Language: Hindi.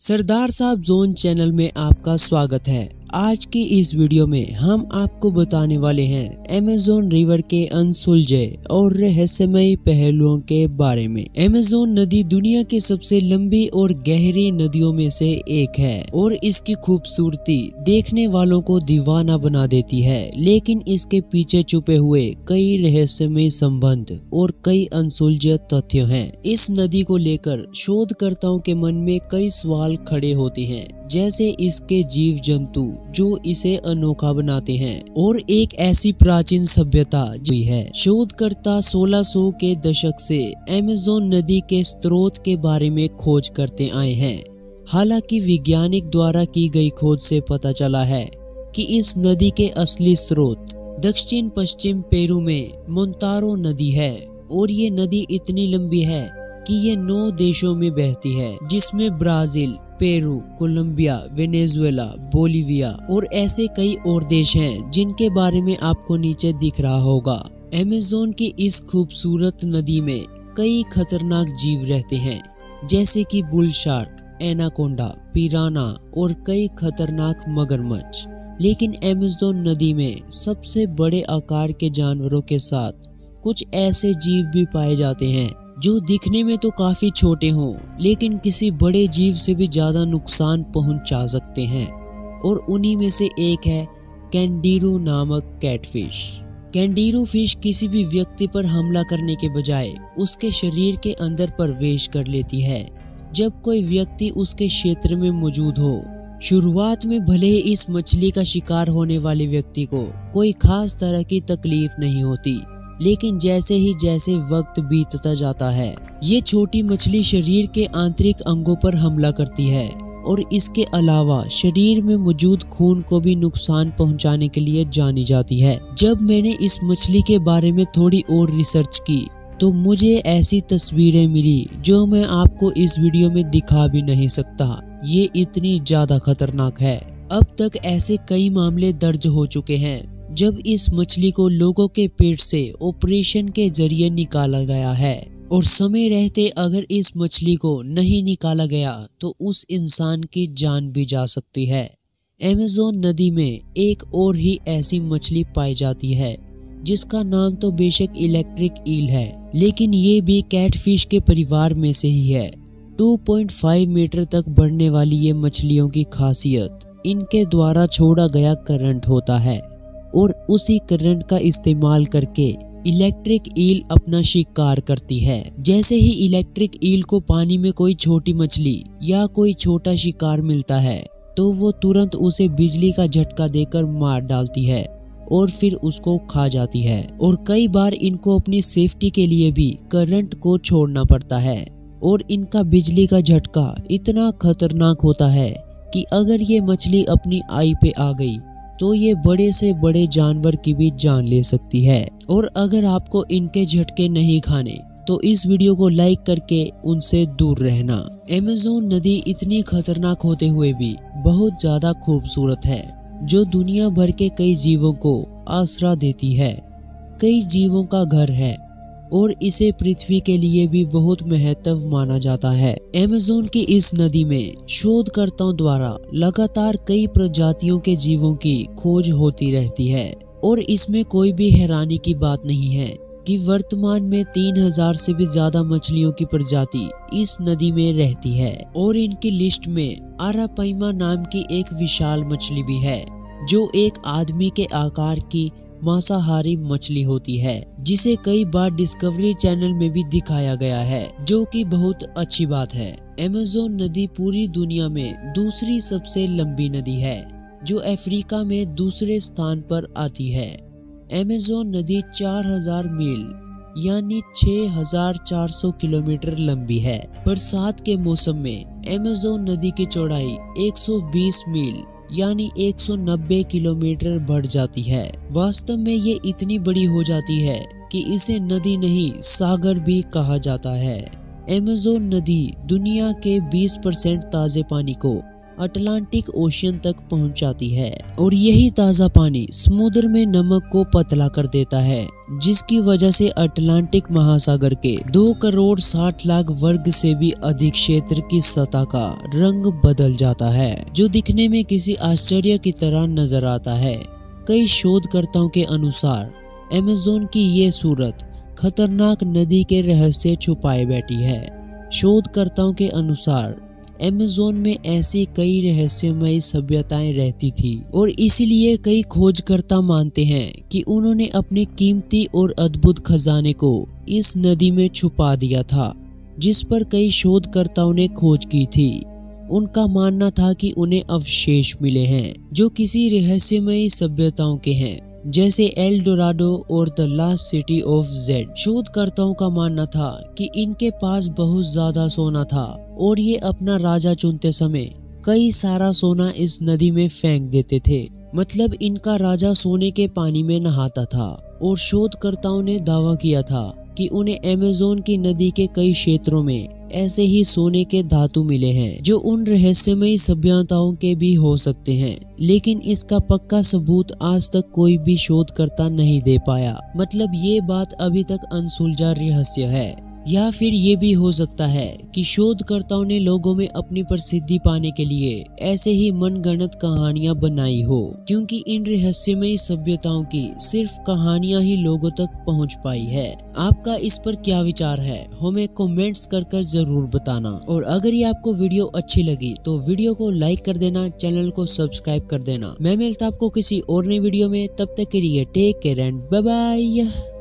सरदार साहब जोन चैनल में आपका स्वागत है। आज की इस वीडियो में हम आपको बताने वाले हैं अमेज़न रिवर के अनसुलझे और रहस्यमयी पहलुओं के बारे में। अमेज़न नदी दुनिया की सबसे लंबी और गहरी नदियों में से एक है और इसकी खूबसूरती देखने वालों को दीवाना बना देती है, लेकिन इसके पीछे छुपे हुए कई रहस्यमयी संबंध और कई अनसुलझे तथ्य हैं। इस नदी को लेकर शोधकर्ताओं के मन में कई सवाल खड़े होते हैं, जैसे इसके जीव जंतु जो इसे अनोखा बनाते हैं और एक ऐसी प्राचीन सभ्यता जी है। शोधकर्ता 1600 के दशक से अमेज़न नदी के स्रोत के बारे में खोज करते आए हैं। हालांकि वैज्ञानिक द्वारा की गई खोज से पता चला है कि इस नदी के असली स्रोत दक्षिण पश्चिम पेरू में मोंटारो नदी है और ये नदी इतनी लंबी है कि ये 9 देशों में बहती है, जिसमें Brazil, Peru, Colombia, Venezuela, Bolivia और ऐसे कई और देश हैं जिनके बारे में आपको नीचे दिख रहा होगा। अमेज़न की इस खूबसूरत नदी में कई खतरनाक जीव रहते हैं, जैसे कि बुल शार्क, एनाकोंडा, पिराना और कई खतरनाक मगरमच्छ। लेकिन अमेज़न नदी में सबसे बड़े आकार के जानवरों के साथ कुछ ऐसे जीव भी पाए जाते हैं जो दिखने में तो काफी छोटे हों, लेकिन किसी बड़े जीव से भी ज्यादा नुकसान पहुंचा सकते हैं। और उन्हीं में से एक है कैंडिरू नामक कैटफिश। कैंडिरू फिश किसी भी व्यक्ति पर हमला करने के बजाय उसके शरीर के अंदर प्रवेश कर लेती है जब कोई व्यक्ति उसके क्षेत्र में मौजूद हो। शुरुआत में भले ही इस मछली का शिकार होने वाले व्यक्ति को कोई खास तरह की तकलीफ नहीं होती, लेकिन जैसे वक्त बीतता जाता है, ये छोटी मछली शरीर के आंतरिक अंगों पर हमला करती है और इसके अलावा शरीर में मौजूद खून को भी नुकसान पहुंचाने के लिए जानी जाती है। जब मैंने इस मछली के बारे में थोड़ी और रिसर्च की तो मुझे ऐसी तस्वीरें मिली जो मैं आपको इस वीडियो में दिखा भी नहीं सकता। ये इतनी ज्यादा खतरनाक है। अब तक ऐसे कई मामले दर्ज हो चुके हैं जब इस मछली को लोगों के पेट से ऑपरेशन के जरिए निकाला गया है, और समय रहते अगर इस मछली को नहीं निकाला गया तो उस इंसान की जान भी जा सकती है। अमेज़न नदी में एक और ही ऐसी मछली पाई जाती है जिसका नाम तो बेशक इलेक्ट्रिक ईल है, लेकिन ये भी कैटफिश के परिवार में से ही है। 2.5 मीटर तक बढ़ने वाली ये मछलियों की खासियत इनके द्वारा छोड़ा गया करंट होता है और उसी करंट का इस्तेमाल करके इलेक्ट्रिक ईल अपना शिकार करती है। जैसे ही इलेक्ट्रिक ईल को पानी में कोई छोटी मछली या कोई छोटा शिकार मिलता है तो वो तुरंत उसे बिजली का झटका देकर मार डालती है और फिर उसको खा जाती है। और कई बार इनको अपनी सेफ्टी के लिए भी करंट को छोड़ना पड़ता है, और इनका बिजली का झटका इतना खतरनाक होता है कि अगर ये मछली अपनी आई पे आ गई तो ये बड़े से बड़े जानवर की भी जान ले सकती है। और अगर आपको इनके झटके नहीं खाने तो इस वीडियो को लाइक करके उनसे दूर रहना। अमेज़न नदी इतनी खतरनाक होते हुए भी बहुत ज्यादा खूबसूरत है, जो दुनिया भर के कई जीवों को आसरा देती है, कई जीवों का घर है और इसे पृथ्वी के लिए भी बहुत महत्व माना जाता है। अमेज़न की इस नदी में शोधकर्ताओं द्वारा लगातार कई प्रजातियों के जीवों की खोज होती रहती है, और इसमें कोई भी हैरानी की बात नहीं है कि वर्तमान में 3000 से भी ज्यादा मछलियों की प्रजाति इस नदी में रहती है। और इनकी लिस्ट में आरापाइमा नाम की एक विशाल मछली भी है, जो एक आदमी के आकार की मांसाहारी मछली होती है, जिसे कई बार डिस्कवरी चैनल में भी दिखाया गया है, जो कि बहुत अच्छी बात है। अमेज़न नदी पूरी दुनिया में दूसरी सबसे लंबी नदी है, जो अफ्रीका में दूसरे स्थान पर आती है। अमेज़न नदी 4000 मील यानी 6400 किलोमीटर लंबी है। बरसात के मौसम में अमेज़न नदी की चौड़ाई 120 मील यानी 190 किलोमीटर बढ़ जाती है। वास्तव में ये इतनी बड़ी हो जाती है कि इसे नदी नहीं सागर भी कहा जाता है। अमेज़न नदी दुनिया के 20% ताजे पानी को अटलांटिक ओशियन तक पहुंचाती है और यही ताज़ा पानी समुद्र में नमक को पतला कर देता है, जिसकी वजह से अटलांटिक महासागर के 2 करोड़ 60 लाख वर्ग से भी अधिक क्षेत्र की सतह का रंग बदल जाता है, जो दिखने में किसी आश्चर्य की तरह नजर आता है। कई शोधकर्ताओं के अनुसार अमेज़न की ये सूरत खतरनाक नदी के रहस्य छुपाए बैठी है। शोधकर्ताओं के अनुसार अमेज़न में ऐसी कई रहस्यमयी सभ्यताएं रहती थी और इसीलिए कई खोजकर्ता मानते हैं कि उन्होंने अपने कीमती और अद्भुत खजाने को इस नदी में छुपा दिया था, जिस पर कई शोधकर्ताओं ने खोज की थी। उनका मानना था कि उन्हें अवशेष मिले हैं जो किसी रहस्यमयी सभ्यताओं के हैं, जैसे एल डोराडो और the last city of Z. शोधकर्ताओं का मानना था कि इनके पास बहुत ज्यादा सोना था और ये अपना राजा चुनते समय कई सारा सोना इस नदी में फेंक देते थे। मतलब इनका राजा सोने के पानी में नहाता था और शोधकर्ताओं ने दावा किया था कि उन्हें अमेज़न की नदी के कई क्षेत्रों में ऐसे ही सोने के धातु मिले हैं जो उन रहस्यमयी सभ्यताओं के भी हो सकते हैं, लेकिन इसका पक्का सबूत आज तक कोई भी शोधकर्ता नहीं दे पाया। मतलब ये बात अभी तक अनसुलझा रहस्य है। या फिर ये भी हो सकता है कि शोधकर्ताओं ने लोगों में अपनी प्रसिद्धि पाने के लिए ऐसे ही मनगढ़ंत कहानियां बनाई हो, क्योंकि इन रहस्यमयी सभ्यताओं की सिर्फ कहानियां ही लोगों तक पहुंच पाई है। आपका इस पर क्या विचार है, हमें कमेंट्स कर जरूर बताना। और अगर ये आपको वीडियो अच्छी लगी तो वीडियो को लाइक कर देना, चैनल को सब्सक्राइब कर देना। मैं मिलता आपको किसी और नई वीडियो में, तब तक के लिए take care and bye bye.